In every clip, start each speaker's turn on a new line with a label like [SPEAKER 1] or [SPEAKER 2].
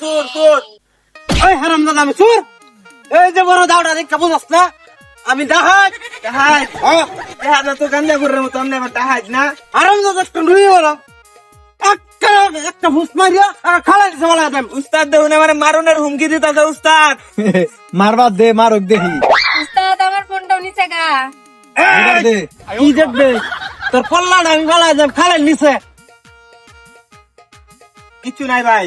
[SPEAKER 1] চোর চোর।
[SPEAKER 2] ওই হারামজাদা আমি চোর? এই যে বড় দাওটা দেখতে বুঝাস না আমি ডাহাত?
[SPEAKER 1] ডাহাত ডাহাত তো গান্দা করে মতো আমনে আমার ডাহাত না।
[SPEAKER 2] হারামজাদা একটু নুয়ে বলো একটা হুস মারিয়া খালা দিছে বলা দেন।
[SPEAKER 1] উস্তাদ দেখুন আমার মারুনের হুমকি দিতেছে উস্তাদ।
[SPEAKER 3] মারবা দে, মারক দেখি।
[SPEAKER 4] উস্তাদ আমার ফোনটাও নিচে গা।
[SPEAKER 3] এবার দে।
[SPEAKER 2] কি দেখবে তোর পল্লাটা আমি বলা দেব খালের নিচে।
[SPEAKER 1] কিছু নাই ভাই।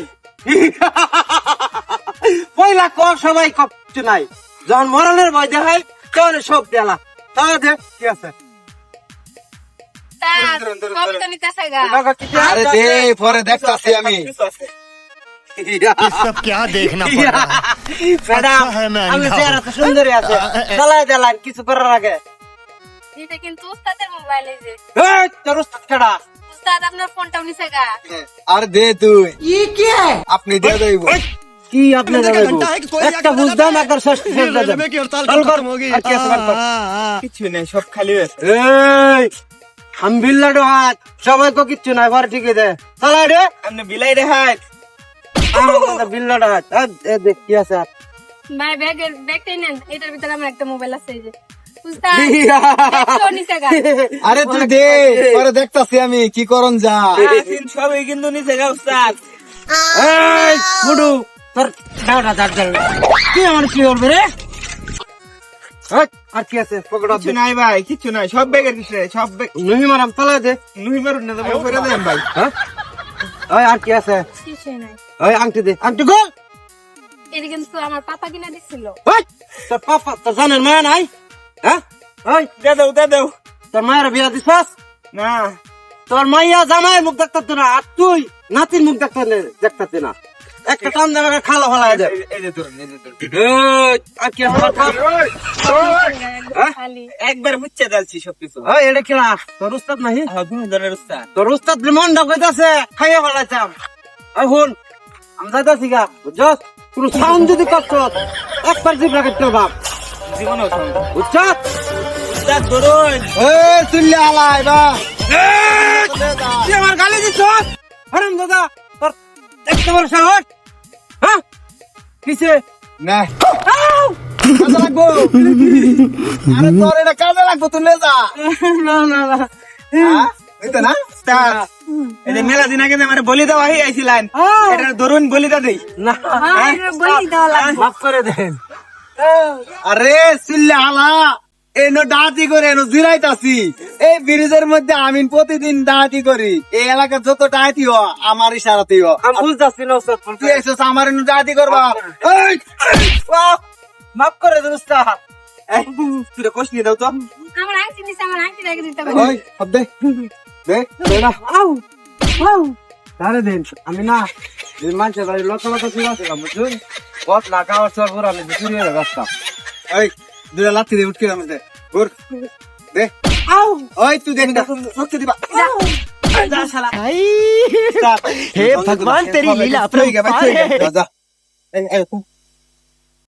[SPEAKER 2] পয়লা ক সবাই কিছু নাই, যখন মরণের ভয় দেখায় তখন সব দেলা তাহলে দেখ কি আছে।
[SPEAKER 4] উস্তাদ ফোন তো নিচে গা।
[SPEAKER 3] আরে দে, পরে দেখতাছি আমি।
[SPEAKER 5] सब क्या देखना पड़ रहा है।
[SPEAKER 2] ম্যাডাম
[SPEAKER 5] अच्छा है, मैं
[SPEAKER 2] আমি
[SPEAKER 5] अंधा
[SPEAKER 2] চেহারা তো সুন্দরী আছে, চালাই দেলাম কিছু করার আগে।
[SPEAKER 4] এটা কিন্তু উস্তাদের মোবাইল এই যে।
[SPEAKER 2] এই, তোর উস্তাদ কেডা?
[SPEAKER 4] উস্তাদ আপনার ফোনটাও নিচে গা।
[SPEAKER 3] আরে দে তুই। আপনি দিয়ে দেব।
[SPEAKER 2] কি আপনি দেবেন? একটা বুঝদাম একবার শেষ শেষ দেবেন। চল কর, আর কি আছে বার কর।
[SPEAKER 1] কিছু নাই, সব খালি হয়েছে।
[SPEAKER 2] এই আমি বিল্লাডো হাত সবাই কো কিচ্ছু নাই, ঘরে ঠিক দে চালাই রে।
[SPEAKER 1] আপনি বিলাই রেহাত।
[SPEAKER 2] আমার বিল্লাডো হাত দেখ কি আছে।
[SPEAKER 4] ভাই ব্যাগটাই নেন, এটার ভিতরে আমার একটা মোবাইল আছে এই যে। উস্তাদ ব্যাগটাও নিচে গা।
[SPEAKER 3] আরে তুই দে, পরে দেখতাছি আমি কি করন যা।
[SPEAKER 1] সবই কিন্তু নিচে গা উস্তাদ।
[SPEAKER 2] এই মুডু তোর দাওটা দাঁড় কি আমার কি করবে রে? এই, আর কি আছে পকেট
[SPEAKER 1] কিছু নাই ভাই, কিছু নাই, সব ব্যাগের বিষয়ে সব ব্যাগ
[SPEAKER 2] নুহি মারাম চালাই দে।
[SPEAKER 1] নুই মারুন না, তবে করে দেন ভাই।
[SPEAKER 2] হ্যাঁ ওই আর কি আছে?
[SPEAKER 4] কিছুই নাই।
[SPEAKER 2] ওই আংটি দে, আংটি গো।
[SPEAKER 4] এটা কিন্তু আমার পাপা কিনা দিছিল।
[SPEAKER 2] ওই তোর পাপা তোর জানেন মায়া নাই? হ্যাঁ ওই
[SPEAKER 1] দে দেও।
[SPEAKER 2] তোর মায়ের বিয়া দিছাস?
[SPEAKER 1] না
[SPEAKER 2] তোর মাইয়া জামাইয়ের মুখ দেখতে না, আর তুই নাতির মুখ দেখতে না। একটা টান দেবে খালো ফেলাই দে।
[SPEAKER 1] এই যে ধরুন, এই যে ধরুন।
[SPEAKER 2] এই, আর কি আছে?
[SPEAKER 4] খালি
[SPEAKER 1] একবার মুচ্ছে যাচ্ছি সবকিছু।
[SPEAKER 2] ওই এটা খেলা তোর উস্তাদ নাহি?
[SPEAKER 1] বিভিন্ন ধরনের উস্তাদ।
[SPEAKER 2] তোর উস্তাদ মন ডাকাইতেছে খাইয়া ফেলাইতাম। ওই হুন আমি যাইতাছি গা, বুঝছস? কোনো সাউন্ড যদি করছ একবার জিভ রাখাইতে বাপ,
[SPEAKER 1] জীবনেও সম্ভব।
[SPEAKER 2] বুঝছস?
[SPEAKER 1] উস্তাদ ধরুন।
[SPEAKER 3] এই চুল্লি আলাই বা।
[SPEAKER 2] তুই আমার গালি দিছস? হারাম দাদা তোর দেখতে বড় সাহস? হ্যাঁ কিসে?
[SPEAKER 3] না কাজে লাগবো। আরে তোর এটা কাজে লাগবো, তুই লে যা।
[SPEAKER 2] না না না
[SPEAKER 3] হ্যাঁ? এই তো না?
[SPEAKER 1] উস্তাদ, এই যে মেলা দিন আগে যে আমার বলি দেওয়া হয়ে আইছিলেন, এটা ধরুন বলিটা দেই।
[SPEAKER 2] না
[SPEAKER 4] হ্যাঁ, এটা বলি দেওয়া লাগবে।
[SPEAKER 2] মাফ করে দেন।
[SPEAKER 3] আরে চুল্লি আলা, এনো ডাহাতি করে এনো জিরাইতাছি। এই ব্রিজের মধ্যে আমি প্রতিদিন ডাহাতি করি। এই এলাকার যত ডাহাতি হ আমার ইশারাতেই হ।
[SPEAKER 2] আমি বুঝতেছি না উস্তাদ,
[SPEAKER 3] তুই এসেছ আমার এনো ডাহাতি করবা। এই,
[SPEAKER 2] মাফ করে দেন উস্তাদ।
[SPEAKER 1] এই, তুই কষ্ট নিয়ে দাও তো।
[SPEAKER 4] আমার আংটি নিচে, আমার আংটি রেখে দিতে পারি।
[SPEAKER 3] ওই হব দে দে দে না।
[SPEAKER 2] তারে দেন আমি না মানুষের বাড়ি লতা লতা ছিল বুঝুন বস না খাওয়ার চর করে আমি চুরি হয়ে রাস্তাম।
[SPEAKER 3] ওই দুটা লাথি দে, উঠকে আমার দে ঘুর দে। ওই তুই দেখ না সত্যি দিবা।
[SPEAKER 1] যা শালা।
[SPEAKER 5] हे भगवान तेरी लीला अपरंपार है।
[SPEAKER 3] যা। এই, এই,